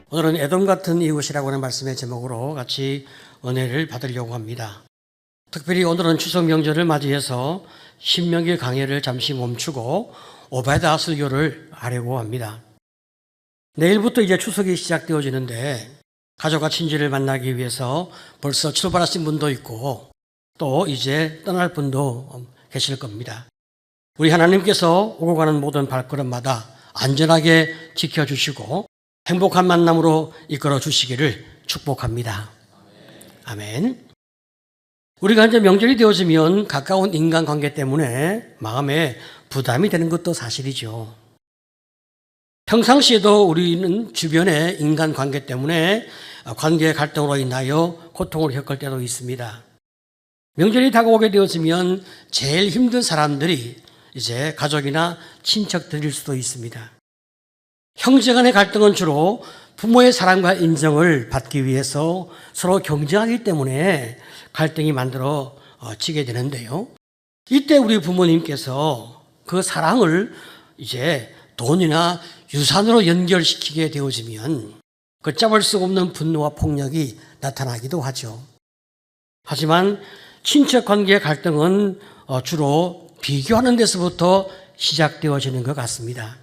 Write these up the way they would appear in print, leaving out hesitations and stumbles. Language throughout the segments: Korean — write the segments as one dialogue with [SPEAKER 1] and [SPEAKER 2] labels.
[SPEAKER 1] 오늘은 에돔 같은 이웃이라고 하는 말씀의 제목으로 같이 은혜를 받으려고 합니다. 특별히 오늘은 추석 명절을 맞이해서 신명기 강해를 잠시 멈추고 오베다 설교를 하려고 합니다. 내일부터 이제 추석이 시작되어지는데 가족과 친지를 만나기 위해서 벌써 출발하신 분도 있고 또 이제 떠날 분도 계실 겁니다. 우리 하나님께서 오고 가는 모든 발걸음마다 안전하게 지켜주시고 행복한 만남으로 이끌어 주시기를 축복합니다. 아멘. 우리가 이제 명절이 되어지면 가까운 인간관계 때문에 마음에 부담이 되는 것도 사실이죠. 평상시에도 우리는 주변의 인간관계 때문에 관계 갈등으로 인하여 고통을 겪을 때도 있습니다. 명절이 다가오게 되어지면 제일 힘든 사람들이 이제 가족이나 친척들일 수도 있습니다. 형제 간의 갈등은 주로 부모의 사랑과 인정을 받기 위해서 서로 경쟁하기 때문에 갈등이 만들어지게 되는데요. 이때 우리 부모님께서 그 사랑을 이제 돈이나 유산으로 연결시키게 되어지면 걷잡을 수 없는 분노와 폭력이 나타나기도 하죠. 하지만 친척 관계의 갈등은 주로 비교하는 데서부터 시작되어지는 것 같습니다.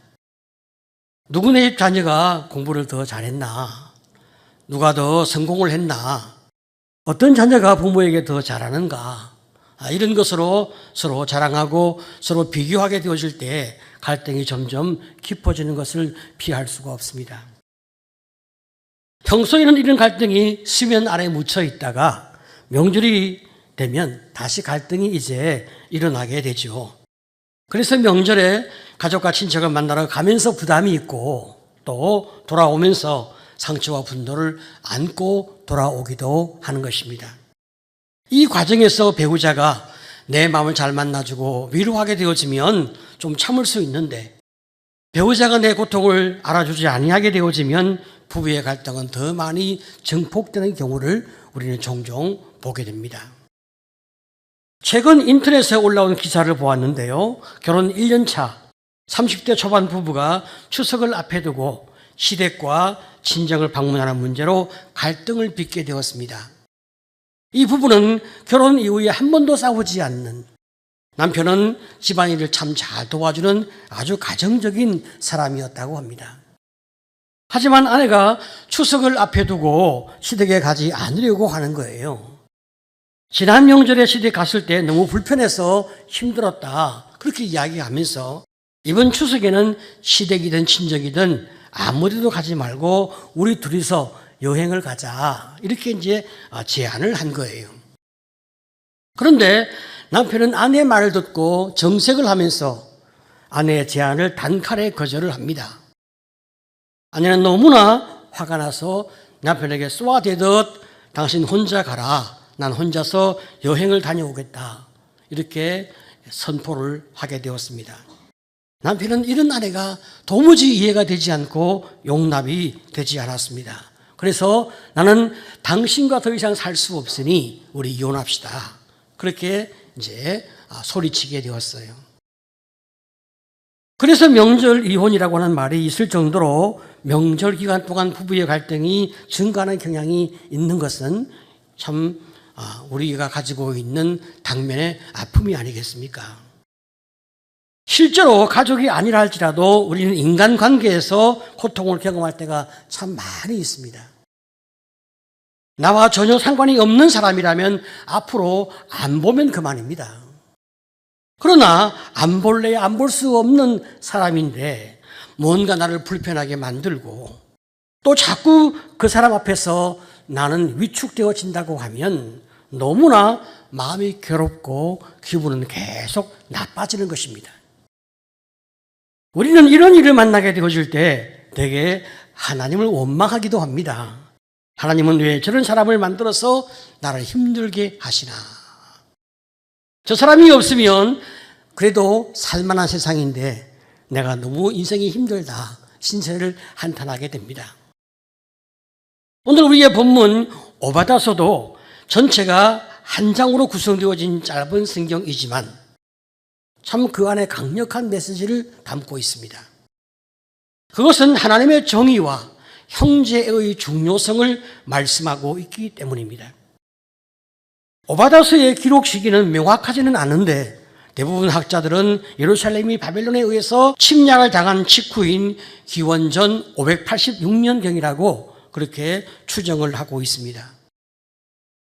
[SPEAKER 1] 누구네 집 자녀가 공부를 더 잘했나? 누가 더 성공을 했나? 어떤 자녀가 부모에게 더 잘하는가? 이런 것으로 서로 자랑하고 서로 비교하게 되어질 때 갈등이 점점 깊어지는 것을 피할 수가 없습니다. 평소에는 이런 갈등이 수면 아래 묻혀 있다가 명절이 되면 다시 갈등이 이제 일어나게 되죠. 그래서 명절에 가족과 친척을 만나러 가면서 부담이 있고 또 돌아오면서 상처와 분노를 안고 돌아오기도 하는 것입니다. 이 과정에서 배우자가 내 마음을 잘 만나주고 위로하게 되어지면 좀 참을 수 있는데 배우자가 내 고통을 알아주지 아니하게 되어지면 부부의 갈등은 더 많이 증폭되는 경우를 우리는 종종 보게 됩니다. 최근 인터넷에 올라온 기사를 보았는데요. 결혼 1년 차 30대 초반 부부가 추석을 앞에 두고 시댁과 친정을 방문하는 문제로 갈등을 빚게 되었습니다. 이 부부는 결혼 이후에 한 번도 싸우지 않는, 남편은 집안일을 참 잘 도와주는 아주 가정적인 사람이었다고 합니다. 하지만 아내가 추석을 앞에 두고 시댁에 가지 않으려고 하는 거예요. 지난 명절에 시댁 갔을 때 너무 불편해서 힘들었다, 그렇게 이야기하면서 이번 추석에는 시댁이든 친정이든 아무데도 가지 말고 우리 둘이서 여행을 가자, 이렇게 이제 제안을 한 거예요. 그런데 남편은 아내의 말을 듣고 정색을 하면서 아내의 제안을 단칼에 거절을 합니다. 아내는 너무나 화가 나서 남편에게 쏘아대듯 당신 혼자 가라, 난 혼자서 여행을 다녀오겠다, 이렇게 선포를 하게 되었습니다. 남편은 이런 아내가 도무지 이해가 되지 않고 용납이 되지 않았습니다. 그래서 나는 당신과 더 이상 살 수 없으니 우리 이혼합시다, 그렇게 이제 소리치게 되었어요. 그래서 명절 이혼이라고 하는 말이 있을 정도로 명절 기간 동안 부부의 갈등이 증가하는 경향이 있는 것은 참 우리가 가지고 있는 당면의 아픔이 아니겠습니까? 실제로 가족이 아니라 할지라도 우리는 인간관계에서 고통을 경험할 때가 참 많이 있습니다. 나와 전혀 상관이 없는 사람이라면 앞으로 안 보면 그만입니다. 그러나 안 볼래 안 볼 수 없는 사람인데 뭔가 나를 불편하게 만들고 또 자꾸 그 사람 앞에서 나는 위축되어진다고 하면 너무나 마음이 괴롭고 기분은 계속 나빠지는 것입니다. 우리는 이런 일을 만나게 되어질 때 되게 하나님을 원망하기도 합니다. 하나님은 왜 저런 사람을 만들어서 나를 힘들게 하시나? 저 사람이 없으면 그래도 살만한 세상인데 내가 너무 인생이 힘들다, 신세를 한탄하게 됩니다. 오늘 우리의 본문 오바다서도 전체가 한 장으로 구성되어진 짧은 성경이지만 참 그 안에 강력한 메시지를 담고 있습니다. 그것은 하나님의 정의와 형제의 중요성을 말씀하고 있기 때문입니다. 오바다서의 기록 시기는 명확하지는 않은데 대부분 학자들은 예루살렘이 바벨론에 의해서 침략을 당한 직후인 기원전 586년경이라고 그렇게 추정을 하고 있습니다.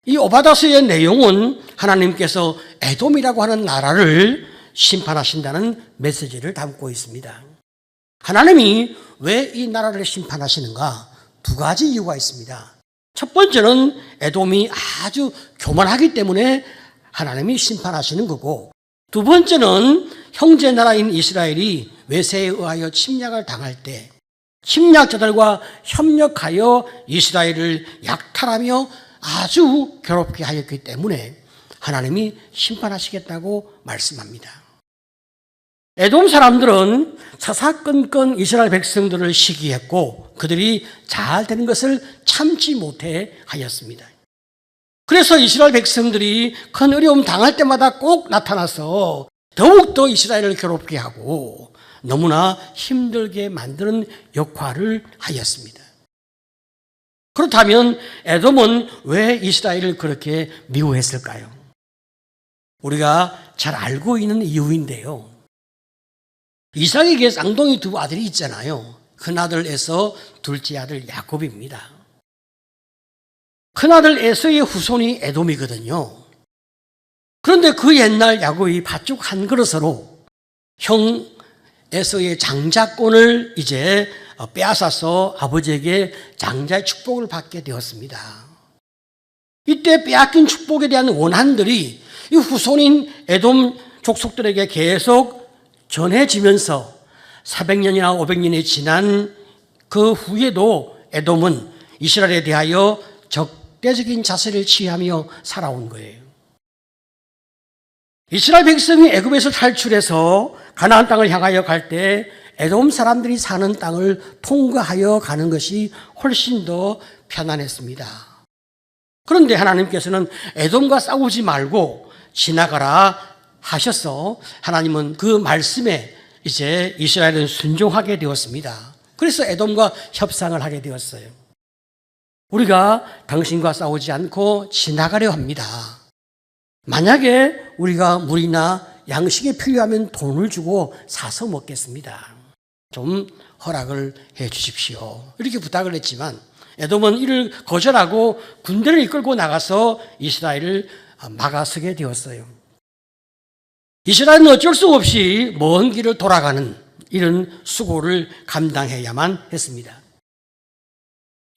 [SPEAKER 1] 이 오바다서의 내용은 하나님께서 에돔이라고 하는 나라를 심판하신다는 메시지를 담고 있습니다. 하나님이 왜 이 나라를 심판하시는가? 두 가지 이유가 있습니다. 첫 번째는 에돔이 아주 교만하기 때문에 하나님이 심판하시는 거고, 두 번째는 형제 나라인 이스라엘이 외세에 의하여 침략을 당할 때 침략자들과 협력하여 이스라엘을 약탈하며 아주 괴롭게 하였기 때문에 하나님이 심판하시겠다고 말씀합니다. 에돔 사람들은 사사건건 이스라엘 백성들을 시기했고 그들이 잘 되는 것을 참지 못해 하였습니다. 그래서 이스라엘 백성들이 큰 어려움 당할 때마다 꼭 나타나서 더욱더 이스라엘을 괴롭게 하고 너무나 힘들게 만드는 역할을 하였습니다. 그렇다면 에돔은 왜 이스라엘을 그렇게 미워했을까요? 우리가 잘 알고 있는 이유인데요. 이삭에게 쌍둥이 두 아들이 있잖아요. 큰아들 에서, 둘째 아들 야곱입니다. 큰아들 에서의 후손이 에돔이거든요. 그런데 그 옛날 야곱이 팥죽 한 그릇으로 형 에서의 장자권을 이제 빼앗아서 아버지에게 장자의 축복을 받게 되었습니다. 이때 빼앗긴 축복에 대한 원한들이 이 후손인 에돔 족속들에게 계속 전해지면서 400년이나 500년이 지난 그 후에도 에돔은 이스라엘에 대하여 적대적인 자세를 취하며 살아온 거예요. 이스라엘 백성이 애굽에서 탈출해서 가나안 땅을 향하여 갈 때 에돔 사람들이 사는 땅을 통과하여 가는 것이 훨씬 더 편안했습니다. 그런데 하나님께서는 에돔과 싸우지 말고 지나가라 하셔서 하나님은 그 말씀에 이제 이스라엘은 순종하게 되었습니다. 그래서 에돔과 협상을 하게 되었어요. 우리가 당신과 싸우지 않고 지나가려 합니다. 만약에 우리가 물이나 양식이 필요하면 돈을 주고 사서 먹겠습니다. 좀 허락을 해 주십시오. 이렇게 부탁을 했지만 에돔은 이를 거절하고 군대를 이끌고 나가서 이스라엘을 막아서게 되었어요. 이스라엘은 어쩔 수 없이 먼 길을 돌아가는 이런 수고를 감당해야만 했습니다.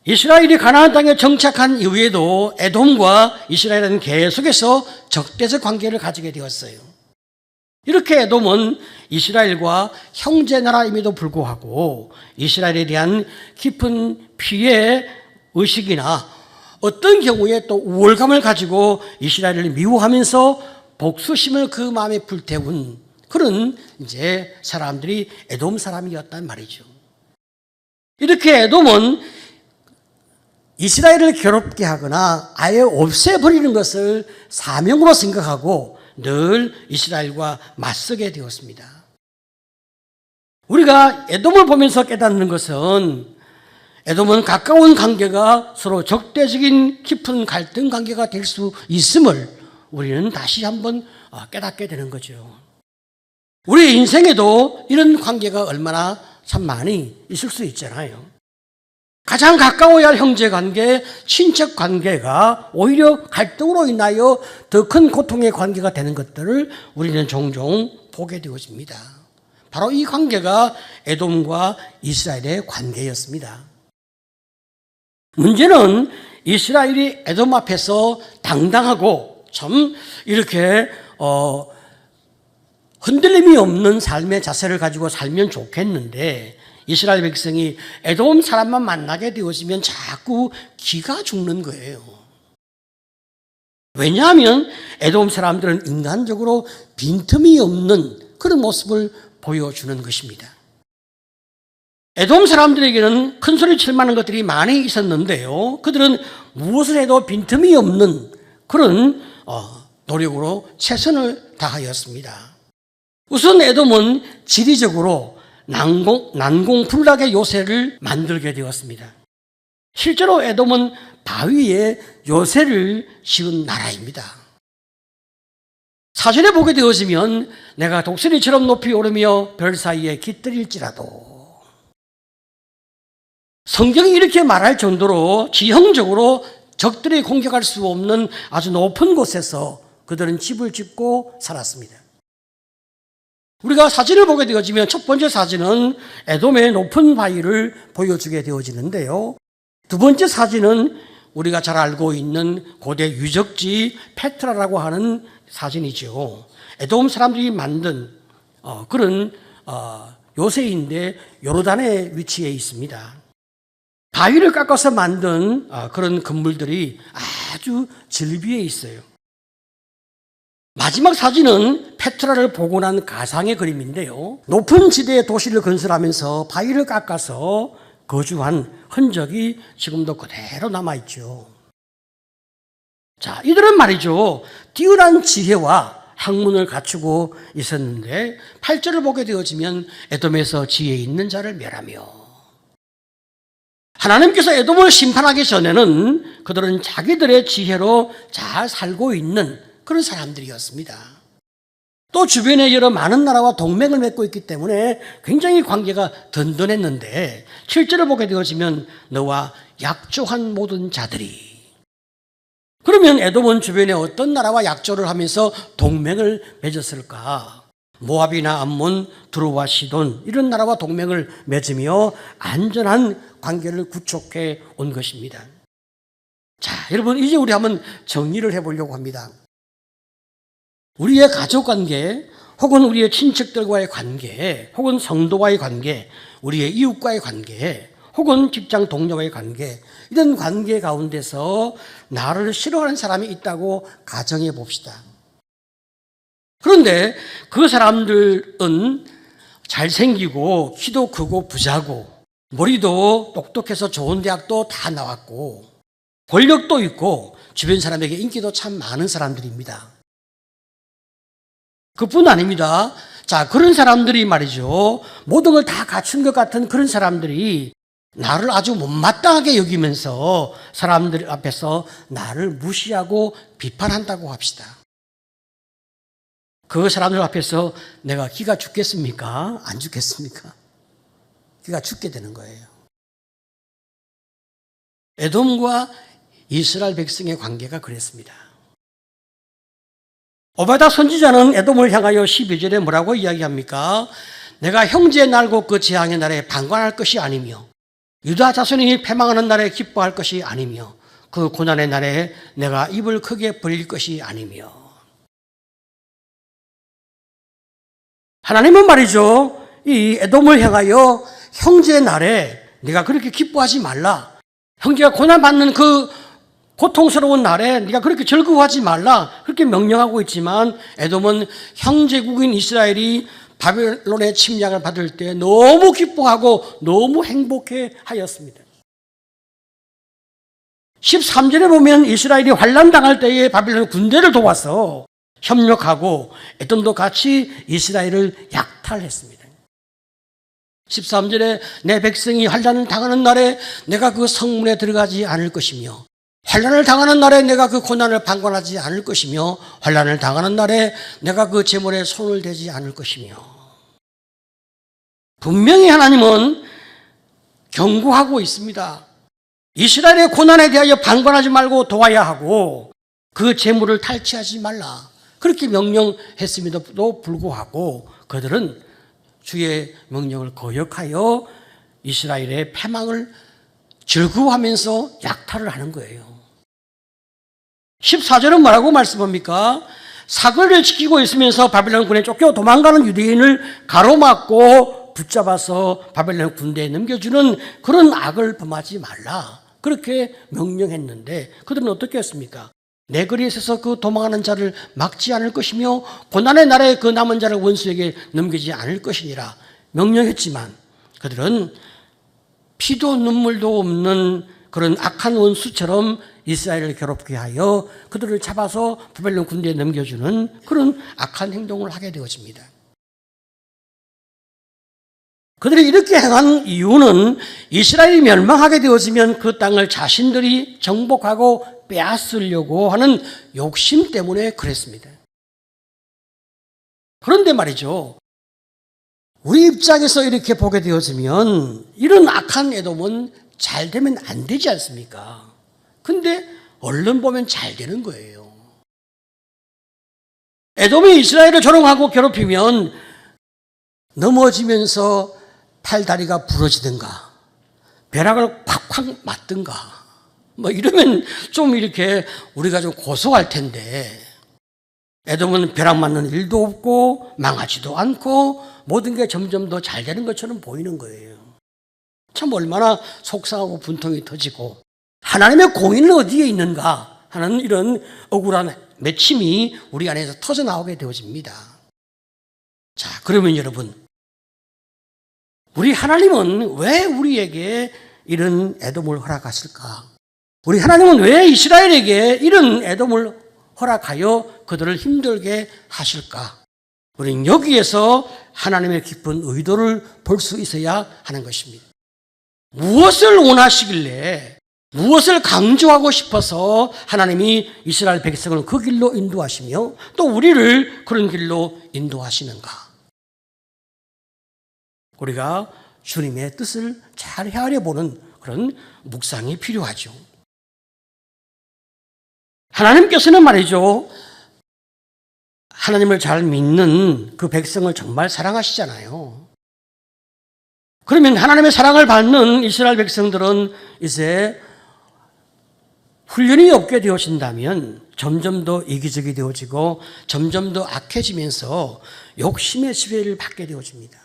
[SPEAKER 1] 이스라엘이 가나안 땅에 정착한 이후에도 에돔과 이스라엘은 계속해서 적대적 관계를 가지게 되었어요. 이렇게 에돔은 이스라엘과 형제 나라임에도 불구하고 이스라엘에 대한 깊은 피해 의식이나 어떤 경우에 또 우월감을 가지고 이스라엘을 미워하면서 복수심을 그 마음에 불태운 그런 이제 사람들이 에돔 사람이었단 말이죠. 이렇게 에돔은 이스라엘을 괴롭게 하거나 아예 없애버리는 것을 사명으로 생각하고 늘 이스라엘과 맞서게 되었습니다. 우리가 에돔을 보면서 깨닫는 것은 에돔은 가까운 관계가 서로 적대적인 깊은 갈등 관계가 될 수 있음을 우리는 다시 한번 깨닫게 되는 거죠. 우리 인생에도 이런 관계가 얼마나 참 많이 있을 수 있잖아요. 가장 가까워야 할 형제 관계, 친척 관계가 오히려 갈등으로 인하여 더 큰 고통의 관계가 되는 것들을 우리는 종종 보게 되어집니다. 바로 이 관계가 에돔과 이스라엘의 관계였습니다. 문제는 이스라엘이 에돔 앞에서 당당하고 참 이렇게 흔들림이 없는 삶의 자세를 가지고 살면 좋겠는데 이스라엘 백성이 에돔 사람만 만나게 되어지면 자꾸 기가 죽는 거예요. 왜냐하면 에돔 사람들은 인간적으로 빈틈이 없는 그런 모습을 보여주는 것입니다. 에돔 사람들에게는 큰 소리 칠 만한 것들이 많이 있었는데요. 그들은 무엇을 해도 빈틈이 없는 그런 노력으로 최선을 다하였습니다. 우선 에돔은 지리적으로 난공불락의 요새를 만들게 되었습니다. 실제로 에돔은 바위에 요새를 지은 나라입니다. 사전에 보게 되어지면 내가 독수리처럼 높이 오르며 별 사이에 깃들일지라도, 성경이 이렇게 말할 정도로 지형적으로 적들이 공격할 수 없는 아주 높은 곳에서 그들은 집을 짓고 살았습니다. 우리가 사진을 보게 되어지면 첫 번째 사진은 에돔의 높은 바위를 보여주게 되어지는데요. 두 번째 사진은 우리가 잘 알고 있는 고대 유적지 페트라라고 하는 사진이죠. 에돔 사람들이 만든 그런 요새인데 요르단의 위치에 있습니다. 바위를 깎아서 만든 그런 건물들이 아주 즐비해 있어요. 마지막 사진은 페트라를 복원한 가상의 그림인데요. 높은 지대에 도시를 건설하면서 바위를 깎아서 거주한 흔적이 지금도 그대로 남아있죠. 자, 이들은 말이죠, 뛰어난 지혜와 학문을 갖추고 있었는데 8절을 보게 되어지면 에돔에서 지혜 있는 자를 멸하며, 하나님께서 에돔을 심판하기 전에는 그들은 자기들의 지혜로 잘 살고 있는 그런 사람들이었습니다. 또 주변에 여러 많은 나라와 동맹을 맺고 있기 때문에 굉장히 관계가 든든했는데 7절을 보게 되어지면 너와 약조한 모든 자들이, 그러면 에돔은 주변에 어떤 나라와 약조를 하면서 동맹을 맺었을까? 모압이나 암몬, 두로와 시돈 이런 나라와 동맹을 맺으며 안전한 관계를 구축해 온 것입니다. 자, 여러분 이제 우리 한번 정리를 해보려고 합니다. 우리의 가족관계, 혹은 우리의 친척들과의 관계, 혹은 성도와의 관계, 우리의 이웃과의 관계, 혹은 직장 동료와의 관계, 이런 관계 가운데서 나를 싫어하는 사람이 있다고 가정해 봅시다. 그런데 그 사람들은 잘생기고 키도 크고 부자고 머리도 똑똑해서 좋은 대학도 다 나왔고 권력도 있고 주변 사람에게 인기도 참 많은 사람들입니다. 그뿐 아닙니다. 자, 그런 사람들이 말이죠, 모든 걸 다 갖춘 것 같은 그런 사람들이 나를 아주 못마땅하게 여기면서 사람들 앞에서 나를 무시하고 비판한다고 합시다. 그 사람들 앞에서 내가 기가 죽겠습니까? 안 죽겠습니까? 기가 죽게 되는 거예요. 에돔과 이스라엘 백성의 관계가 그랬습니다. 오바댜 선지자는 에돔을 향하여 12절에 뭐라고 이야기합니까? 내가 형제의 날고 그 재앙의 날에 방관할 것이 아니며 유다 자손이 패망하는 날에 기뻐할 것이 아니며 그 고난의 날에 내가 입을 크게 벌릴 것이 아니며. 하나님은 말이죠, 이 에돔을 향하여 형제의 날에 네가 그렇게 기뻐하지 말라, 형제가 고난받는 그 고통스러운 날에 네가 그렇게 즐거워하지 말라, 그렇게 명령하고 있지만 에돔은 형제국인 이스라엘이 바벨론의 침략을 받을 때 너무 기뻐하고 너무 행복해 하였습니다. 13절에 보면 이스라엘이 환난 당할 때에 바벨론 군대를 도와서 협력하고 에돔도 같이 이스라엘을 약탈했습니다. 13절에 내 백성이 환난을 당하는 날에 내가 그 성문에 들어가지 않을 것이며 환난을 당하는 날에 내가 그 고난을 방관하지 않을 것이며 환난을 당하는 날에 내가 그 제물에 손을 대지 않을 것이며. 분명히 하나님은 경고하고 있습니다. 이스라엘의 고난에 대하여 방관하지 말고 도와야 하고 그 제물을 탈취하지 말라, 그렇게 명령했음에도 불구하고 그들은 주의 명령을 거역하여 이스라엘의 패망을 즐거워하면서 약탈을 하는 거예요. 14절은 뭐라고 말씀합니까? 사거리를 지키고 있으면서 바벨론 군에 쫓겨 도망가는 유대인을 가로막고 붙잡아서 바벨론 군대에 넘겨주는 그런 악을 범하지 말라, 그렇게 명령했는데 그들은 어떻게 했습니까? 내 거리에 서서 그 도망하는 자를 막지 않을 것이며 고난의 날에 그 남은 자를 원수에게 넘기지 않을 것이니라 명령했지만 그들은 피도 눈물도 없는 그런 악한 원수처럼 이스라엘을 괴롭게 하여 그들을 잡아서 바벨론 군대에 넘겨주는 그런 악한 행동을 하게 되어집니다. 그들이 이렇게 행한 이유는 이스라엘이 멸망하게 되어지면 그 땅을 자신들이 정복하고 빼앗으려고 하는 욕심 때문에 그랬습니다. 그런데 말이죠, 우리 입장에서 이렇게 보게 되어지면 이런 악한 에돔은 잘 되면 안 되지 않습니까? 근데 얼른 보면 잘 되는 거예요. 에돔이 이스라엘을 조롱하고 괴롭히면 넘어지면서 팔다리가 부러지든가 벼락을 콱콱 맞든가 뭐 이러면 좀 이렇게 우리가 좀 고소할 텐데, 에돔은 벼락 맞는 일도 없고 망하지도 않고 모든 게 점점 더 잘 되는 것처럼 보이는 거예요. 참 얼마나 속상하고 분통이 터지고 하나님의 공의는 어디에 있는가 하는 이런 억울한 맺힘이 우리 안에서 터져나오게 되어집니다. 자, 그러면 여러분, 우리 하나님은 왜 우리에게 이런 에돔을 허락하실까? 우리 하나님은 왜 이스라엘에게 이런 에돔을 허락하여 그들을 힘들게 하실까? 우리는 여기에서 하나님의 깊은 의도를 볼 수 있어야 하는 것입니다. 무엇을 원하시길래, 무엇을 강조하고 싶어서 하나님이 이스라엘 백성을 그 길로 인도하시며 또 우리를 그런 길로 인도하시는가? 우리가 주님의 뜻을 잘 헤아려 보는 그런 묵상이 필요하죠. 하나님께서는 말이죠, 하나님을 잘 믿는 그 백성을 정말 사랑하시잖아요. 그러면 하나님의 사랑을 받는 이스라엘 백성들은 이제 훈련이 없게 되어진다면 점점 더 이기적이 되어지고 점점 더 악해지면서 욕심의 지배를 받게 되어집니다.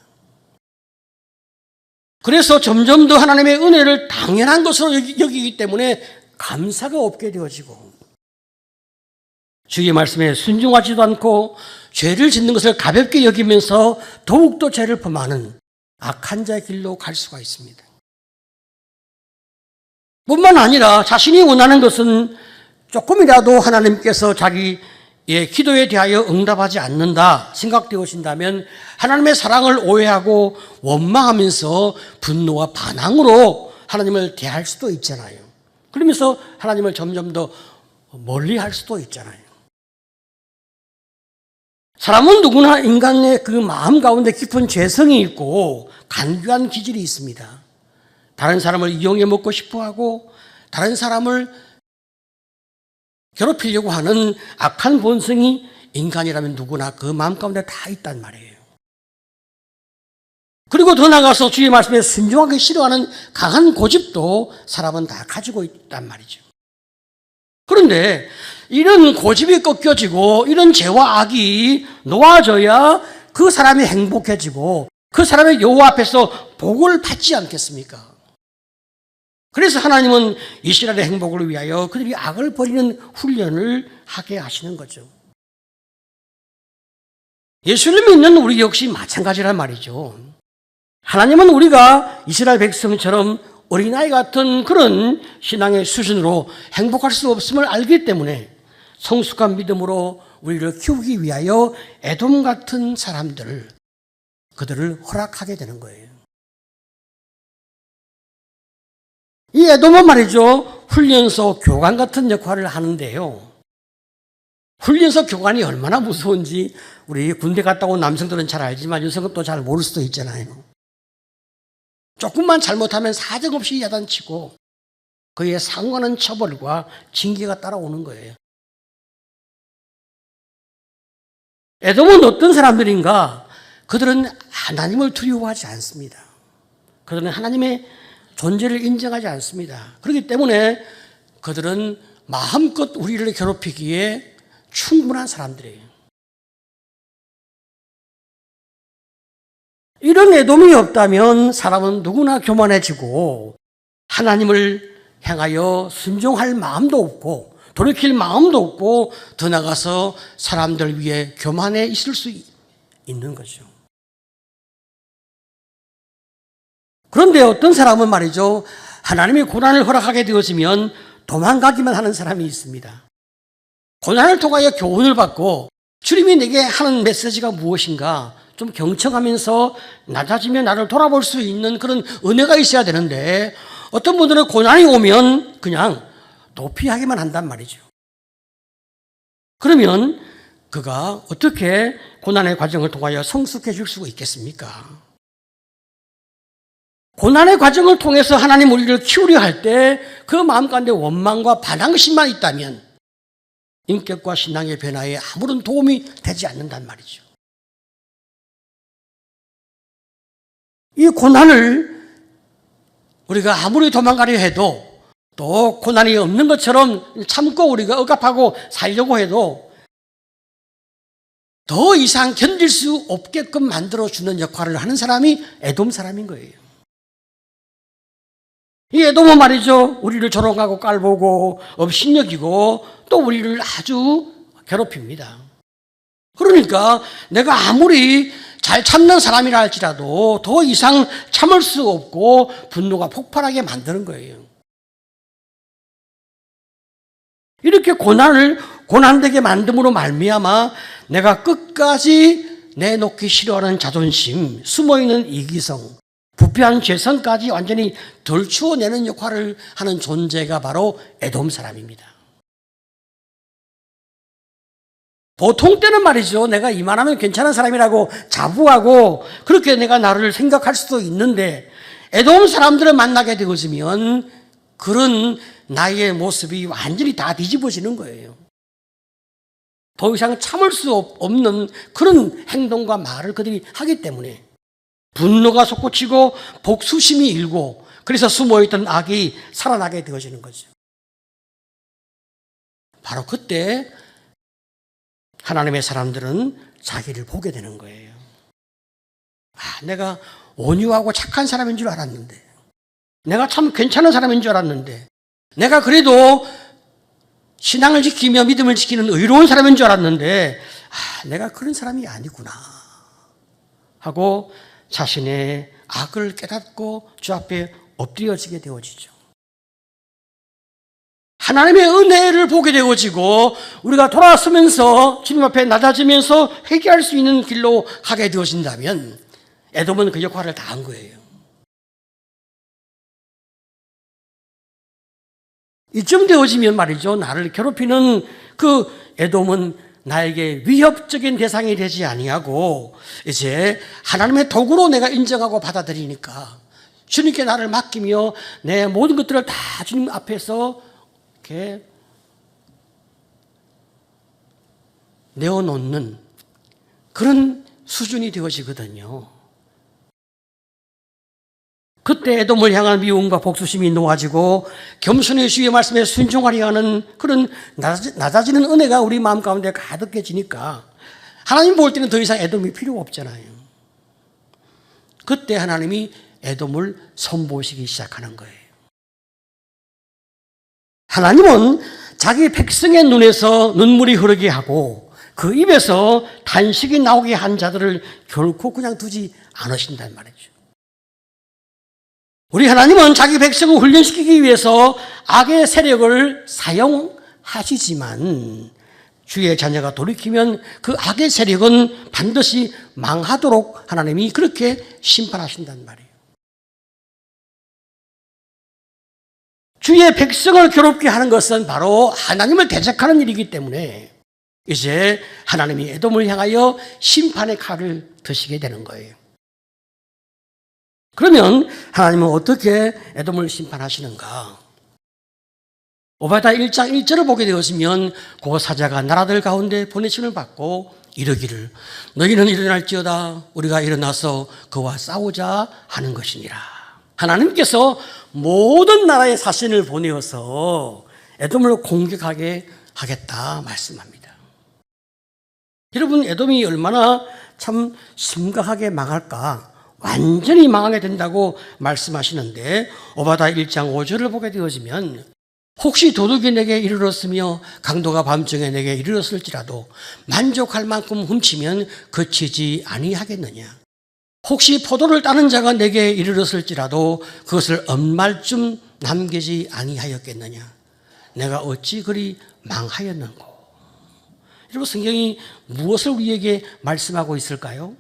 [SPEAKER 1] 그래서 점점 더 하나님의 은혜를 당연한 것으로 여기기 때문에 감사가 없게 되어지고 주의 말씀에 순종하지도 않고 죄를 짓는 것을 가볍게 여기면서 더욱더 죄를 범하는 악한 자의 길로 갈 수가 있습니다. 뿐만 아니라 자신이 원하는 것은 조금이라도 하나님께서 자기의 기도에 대하여 응답하지 않는다 생각되어진다면 하나님의 사랑을 오해하고 원망하면서 분노와 반항으로 하나님을 대할 수도 있잖아요. 그러면서 하나님을 점점 더 멀리할 수도 있잖아요. 사람은 누구나 인간의 그 마음 가운데 깊은 죄성이 있고 간교한 기질이 있습니다. 다른 사람을 이용해 먹고 싶어하고 다른 사람을 괴롭히려고 하는 악한 본성이 인간이라면 누구나 그 마음 가운데 다 있단 말이에요. 그리고 더 나아가서 주의 말씀에 순종하기 싫어하는 강한 고집도 사람은 다 가지고 있단 말이죠. 그런데 이런 고집이 꺾여지고 이런 죄와 악이 놓아져야 그 사람이 행복해지고 그 사람의 여호와 앞에서 복을 받지 않겠습니까? 그래서 하나님은 이스라엘의 행복을 위하여 그들이 악을 버리는 훈련을 하게 하시는 거죠. 예수를 믿는 우리 역시 마찬가지란 말이죠. 하나님은 우리가 이스라엘 백성처럼 어린아이 같은 그런 신앙의 수준으로 행복할 수 없음을 알기 때문에 성숙한 믿음으로 우리를 키우기 위하여 에돔 같은 사람들, 그들을 허락하게 되는 거예요. 이 에돔은 말이죠, 훈련소 교관 같은 역할을 하는데요. 훈련소 교관이 얼마나 무서운지 우리 군대 갔다 온 남성들은 잘 알지만 여성은 또 잘 모를 수도 있잖아요. 조금만 잘못하면 사정없이 야단치고 그에 상관한 처벌과 징계가 따라오는 거예요. 에돔은 어떤 사람들인가? 그들은 하나님을 두려워하지 않습니다. 그들은 하나님의 존재를 인정하지 않습니다. 그렇기 때문에 그들은 마음껏 우리를 괴롭히기에 충분한 사람들이에요. 이런 에돔이 없다면 사람은 누구나 교만해지고 하나님을 향하여 순종할 마음도 없고 돌이킬 마음도 없고 더 나가서 사람들 위해 교만해 있을 수 있는 거죠. 그런데 어떤 사람은 말이죠, 하나님이 고난을 허락하게 되어지면 도망가기만 하는 사람이 있습니다. 고난을 통하여 교훈을 받고 주님이 내게 하는 메시지가 무엇인가 좀 경청하면서 낮아지면 나를 돌아볼 수 있는 그런 은혜가 있어야 되는데 어떤 분들은 고난이 오면 그냥 도피하기만 한단 말이죠. 그러면 그가 어떻게 고난의 과정을 통하여 성숙해질 수가 있겠습니까? 고난의 과정을 통해서 하나님 우리를 키우려 할 때 그 마음 가운데 원망과 반항심만 있다면 인격과 신앙의 변화에 아무런 도움이 되지 않는단 말이죠. 이 고난을 우리가 아무리 도망가려 해도 또 고난이 없는 것처럼 참고 우리가 억압하고 살려고 해도 더 이상 견딜 수 없게끔 만들어주는 역할을 하는 사람이 에돔 사람인 거예요. 이 에돔은 말이죠. 우리를 조롱하고 깔보고 업신여기고 또 우리를 아주 괴롭힙니다. 그러니까 내가 아무리 잘 참는 사람이라 할지라도 더 이상 참을 수 없고 분노가 폭발하게 만드는 거예요. 이렇게 고난되게 만듦으로 말미암아 내가 끝까지 내놓기 싫어하는 자존심, 숨어있는 이기성, 부패한 죄성까지 완전히 덜추어내는 역할을 하는 존재가 바로 에돔 사람입니다. 보통 때는 말이죠. 내가 이만하면 괜찮은 사람이라고 자부하고 그렇게 내가 나를 생각할 수도 있는데 에돔 사람들을 만나게 되어지면 그런 나의 모습이 완전히 다 뒤집어지는 거예요. 더 이상 참을 수 없는 그런 행동과 말을 그들이 하기 때문에 분노가 솟구치고 복수심이 일고 그래서 숨어있던 악이 살아나게 되어지는 거죠. 바로 그때 하나님의 사람들은 자기를 보게 되는 거예요. 내가 온유하고 착한 사람인 줄 알았는데, 내가 참 괜찮은 사람인 줄 알았는데, 내가 그래도 신앙을 지키며 믿음을 지키는 의로운 사람인 줄 알았는데 내가 그런 사람이 아니구나 하고 자신의 악을 깨닫고 주 앞에 엎드려지게 되어지죠. 하나님의 은혜를 보게 되어지고 우리가 돌아서면서 주님 앞에 낮아지면서 회개할 수 있는 길로 가게 되어진다면 에돔은 그 역할을 다 한 거예요. 이쯤 되어지면 말이죠. 나를 괴롭히는 그 에돔은 나에게 위협적인 대상이 되지 아니하고 이제 하나님의 도구로 내가 인정하고 받아들이니까 주님께 나를 맡기며 내 모든 것들을 다 주님 앞에서 이렇게 내어놓는 그런 수준이 되어지거든요. 그때 에돔을 향한 미움과 복수심이 놓아지고 겸손히 주의 말씀에 순종하려 하는 그런 낮아지는 은혜가 우리 마음 가운데 가득해지니까 하나님 볼 때는 더 이상 에돔이 필요가 없잖아요. 그때 하나님이 에돔을 선보시기 시작하는 거예요. 하나님은 자기 백성의 눈에서 눈물이 흐르게 하고 그 입에서 탄식이 나오게 한 자들을 결코 그냥 두지 않으신단 말이죠. 우리 하나님은 자기 백성을 훈련시키기 위해서 악의 세력을 사용하시지만 주의 자녀가 돌이키면 그 악의 세력은 반드시 망하도록 하나님이 그렇게 심판하신단 말이에요. 주의 백성을 괴롭게 하는 것은 바로 하나님을 대적하는 일이기 때문에 이제 하나님이 에돔을 향하여 심판의 칼을 드시게 되는 거예요. 그러면 하나님은 어떻게 에돔을 심판하시는가? 오바댜 1장 1절을 보게 되었으면 그 사자가 나라들 가운데 보내심을 받고 이르기를 너희는 일어날지어다 우리가 일어나서 그와 싸우자 하는 것이니라. 하나님께서 모든 나라의 사신을 보내어서 에돔을 공격하게 하겠다 말씀합니다. 여러분 에돔이 얼마나 참 심각하게 망할까? 완전히 망하게 된다고 말씀하시는데 오바댜 1장 5절을 보게 되어지면 혹시 도둑이 내게 이르렀으며 강도가 밤중에 내게 이르렀을지라도 만족할 만큼 훔치면 그치지 아니하겠느냐. 혹시 포도를 따는 자가 내게 이르렀을지라도 그것을 엄말쯤 남기지 아니하였겠느냐. 내가 어찌 그리 망하였는고. 여러분 성경이 무엇을 우리에게 말씀하고 있을까요?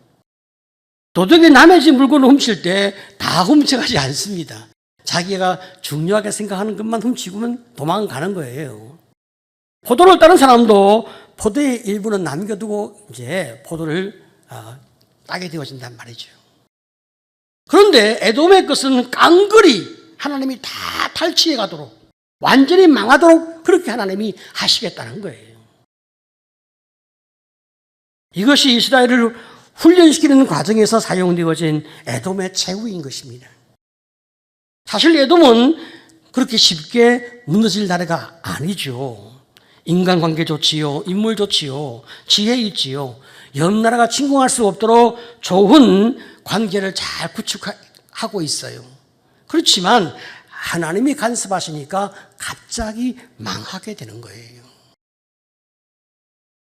[SPEAKER 1] 도둑이 남의 집 물건을 훔칠 때 다 훔쳐가지 않습니다. 자기가 중요하게 생각하는 것만 훔치고는 도망가는 거예요. 포도를 따는 사람도 포도의 일부는 남겨두고 이제 포도를 따게 되어진단 말이죠. 그런데 에돔의 것은 깡그리 하나님이 다 탈취해 가도록, 완전히 망하도록 그렇게 하나님이 하시겠다는 거예요. 이것이 이스라엘을 훈련시키는 과정에서 사용되어진 에돔의 최후인 것입니다. 사실 에돔은 그렇게 쉽게 무너질 나라가 아니죠. 인간관계 좋지요, 인물 좋지요, 지혜 있지요. 옆 나라가 침공할 수 없도록 좋은 관계를 잘 구축하고 있어요. 그렇지만 하나님이 간섭하시니까 갑자기 망하게 되는 거예요.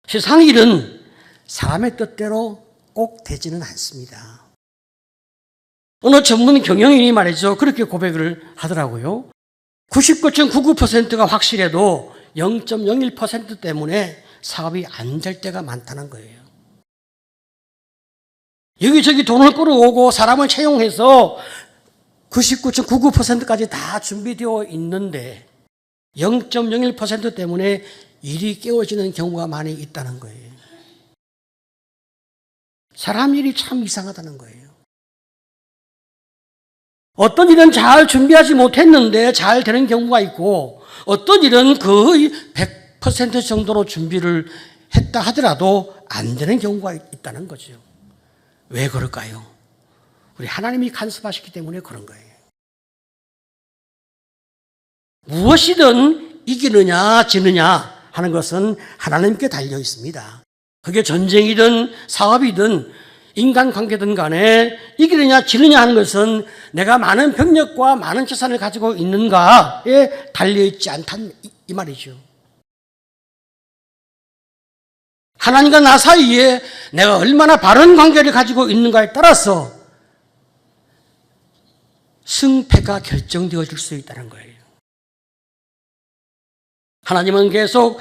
[SPEAKER 1] 세상 일은 사람의 뜻대로 꼭 되지는 않습니다. 어느 전문 경영인이 말이죠. 그렇게 고백을 하더라고요. 99.99%가 확실해도 0.01% 때문에 사업이 안 될 때가 많다는 거예요. 여기저기 돈을 끌어오고 사람을 채용해서 99.99%까지 다 준비되어 있는데 0.01% 때문에 일이 깨어지는 경우가 많이 있다는 거예요. 사람 일이 참 이상하다는 거예요. 어떤 일은 잘 준비하지 못했는데 잘 되는 경우가 있고 어떤 일은 거의 100% 정도로 준비를 했다 하더라도 안 되는 경우가 있다는 거죠. 왜 그럴까요? 우리 하나님이 간섭하시기 때문에 그런 거예요. 무엇이든 이기느냐 지느냐 하는 것은 하나님께 달려 있습니다. 그게 전쟁이든 사업이든 인간관계든 간에 이기느냐 지느냐 하는 것은 내가 많은 병력과 많은 재산을 가지고 있는가에 달려있지 않다는 이 말이죠. 하나님과 나 사이에 내가 얼마나 바른 관계를 가지고 있는가에 따라서 승패가 결정되어질 수 있다는 거예요. 하나님은 계속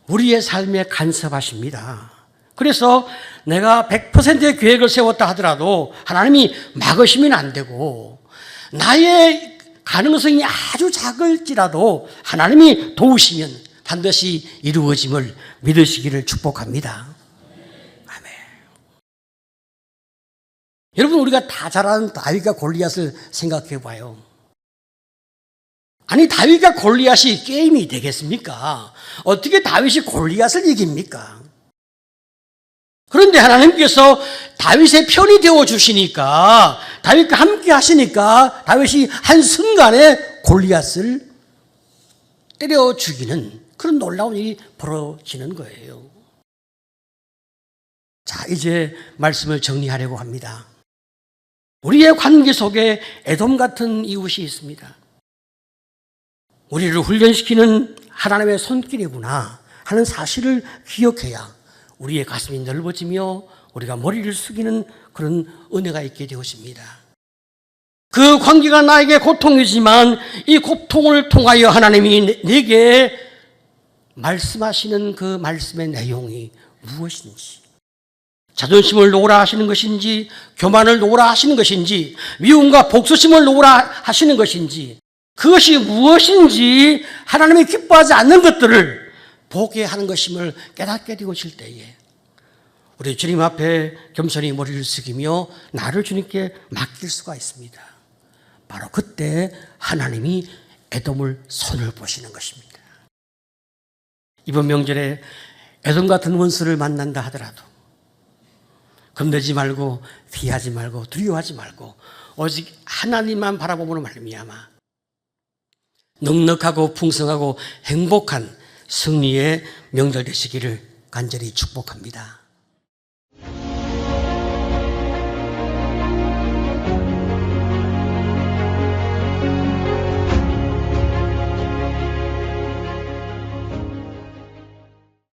[SPEAKER 1] 우리의 삶에 간섭하십니다. 그래서 내가 100%의 계획을 세웠다 하더라도 하나님이 막으시면 안 되고 나의 가능성이 아주 작을지라도 하나님이 도우시면 반드시 이루어짐을 믿으시기를 축복합니다. 아멘. 여러분 우리가 다 잘 아는 다윗과 골리앗을 생각해 봐요. 아니 다윗과 골리앗이 게임이 되겠습니까? 어떻게 다윗이 골리앗을 이깁니까? 그런데 하나님께서 다윗의 편이 되어 주시니까 다윗과 함께 하시니까 다윗이 한순간에 골리앗을 때려 죽이는 그런 놀라운 일이 벌어지는 거예요. 자, 이제 말씀을 정리하려고 합니다. 우리의 관계 속에 에돔 같은 이웃이 있습니다. 우리를 훈련시키는 하나님의 손길이구나 하는 사실을 기억해야 우리의 가슴이 넓어지며 우리가 머리를 숙이는 그런 은혜가 있게 되었습니다. 그 관계가 나에게 고통이지만 이 고통을 통하여 하나님이 내게 말씀하시는 그 말씀의 내용이 무엇인지, 자존심을 놓으라 하시는 것인지, 교만을 놓으라 하시는 것인지, 미움과 복수심을 놓으라 하시는 것인지, 그것이 무엇인지 하나님이 기뻐하지 않는 것들을 보게 하는 것임을 깨닫게 되실 때에 우리 주님 앞에 겸손히 머리를 숙이며 나를 주님께 맡길 수가 있습니다. 바로 그때 하나님이 에돔을 손을 보시는 것입니다. 이번 명절에 에돔 같은 원수를 만난다 하더라도 겁내지 말고 피하지 말고 두려워하지 말고 오직 하나님만 바라보므로 말미암아 넉넉하고 풍성하고 행복한 승리의 명절 되시기를 간절히 축복합니다.